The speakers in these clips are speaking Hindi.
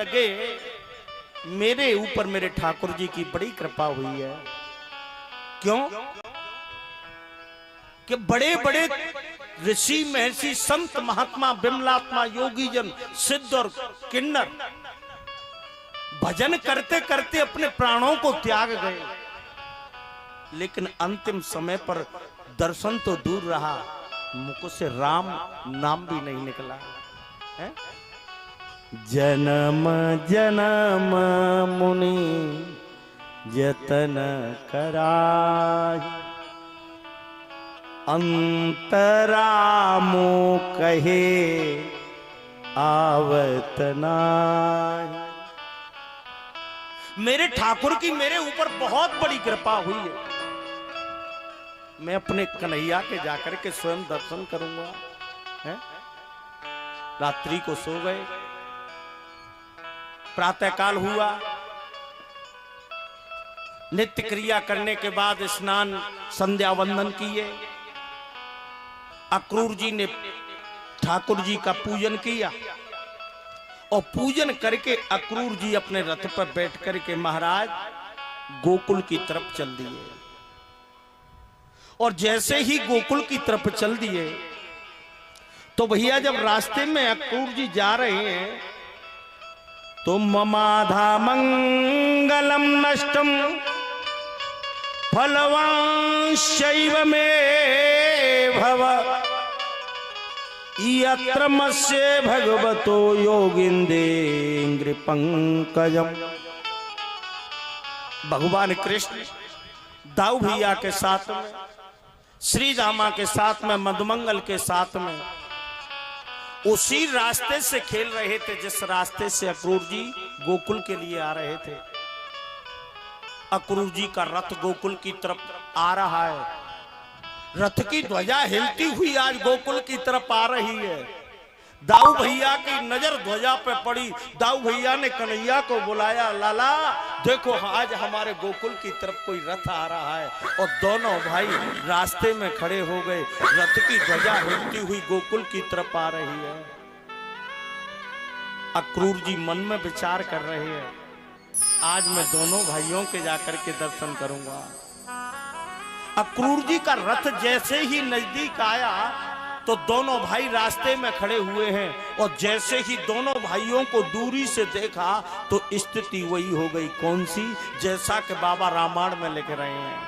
लगे मेरे ऊपर मेरे ठाकुर जी की बड़ी कृपा हुई है। क्यों कि बड़े बड़े ऋषि महर्षि संत महात्मा बिमलात्मा योगी जन सिद्ध और किन्नर भजन करते करते अपने प्राणों को त्याग गए, लेकिन अंतिम समय पर दर्शन तो दूर रहा, मुख से राम नाम भी नहीं निकला है। जन्म जन्म मुनि जतन कराहि, अंतरामो कहे आवत नाहि। मेरे ठाकुर की मेरे ऊपर बहुत बड़ी कृपा हुई है। मैं अपने कन्हैया के जाकर के स्वयं दर्शन करूंगा है? रात्रि को सो गए, प्रातःकाल हुआ, नित्य क्रिया करने के बाद स्नान संध्या वंदन किए। अक्रूर जी ने ठाकुर जी का पूजन किया और पूजन करके अक्रूर जी अपने रथ पर बैठ करके महाराज गोकुल की तरफ चल दिए। और जैसे ही गोकुल की तरफ चल दिए तो भैया जब रास्ते में अक्रूर जी जा रहे हैं तो ममाधा मंगलम नष्टम फलवांशैव में भव यत्र मत्स्य भगवतो योगिंदेन्द्र पंकजम। भगवान कृष्ण दाऊ भैया के साथ में, श्री रामा के साथ में, मधुमंगल के साथ में उसी रास्ते से खेल रहे थे जिस रास्ते से अक्रूर जी गोकुल के लिए आ रहे थे। अक्रूर जी का रथ गोकुल की तरफ आ रहा है, रथ की ध्वजा हिलती हुई आज गोकुल की तरफ आ रही है। दाऊ भैया की नजर ध्वजा पे पड़ी, दाऊ भैया ने कन्हैया को बुलाया, लाला देखो आज हमारे गोकुल की तरफ कोई रथ आ रहा है। और दोनों भाई रास्ते में खड़े हो गए, रथ की ध्वजा हिलती हुई गोकुल की तरफ आ रही है। अक्रूर जी मन में विचार कर रहे हैं, आज मैं दोनों भाइयों के जाकर के दर्शन करूंगा। अक्रूर जी का रथ जैसे ही नजदीक आया तो दोनों भाई रास्ते में खड़े हुए हैं और जैसे ही दोनों भाइयों को दूरी से देखा तो स्थिति वही हो गई, कौन सी, जैसा कि बाबा रामायण में लिख रहे हैं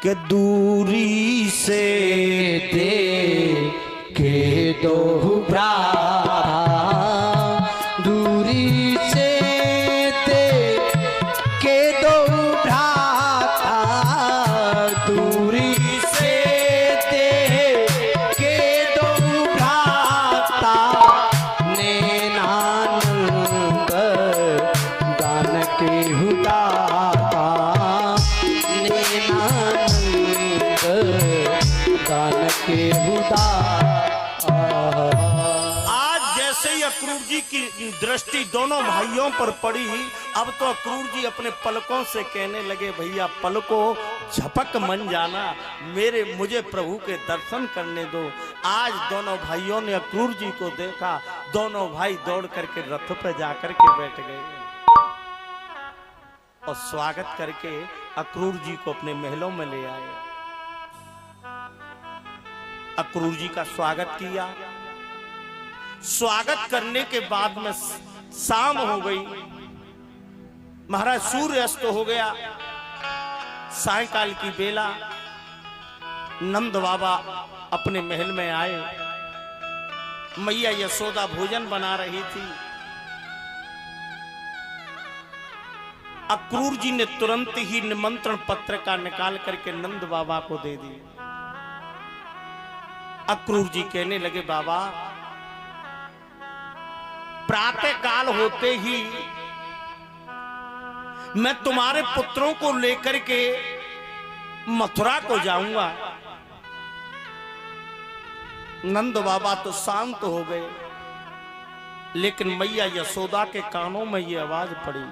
कि दूरी से देखे दो भ्राता, दूरी से देखे दो भ्राता, दूरी अक्रूर जी की दृष्टि दोनों भाइयों पर पड़ी। अब तो अक्रूर जी अपने पलकों से कहने लगे, भैया पलकों झपक मन जाना, मुझे प्रभु के दर्शन करने दो। आज दोनों भाइयों ने अक्रूर जी को देखा, दोनों भाई दौड़ करके रथ पर जाकर के बैठ गए और स्वागत करके अक्रूर जी को अपने महलों में ले आए। अक्रूर जी का स्वागत किया। स्वागत करने के बाद में शाम हो गई, महाराज सूर्य अस्त हो गया, सायंकाल की बेला। नंद बाबा अपने महल में आए, मैया यशोदा भोजन बना रही थी। अक्रूर जी ने तुरंत ही निमंत्रण पत्र का निकाल करके नंद बाबा को दे दिया। अक्रूर जी कहने लगे, बाबा प्रातः काल होते ही मैं तुम्हारे पुत्रों को लेकर के मथुरा को जाऊंगा। नंद बाबा तो शांत हो गए, लेकिन मैया यशोदा के कानों में ये आवाज पड़ी,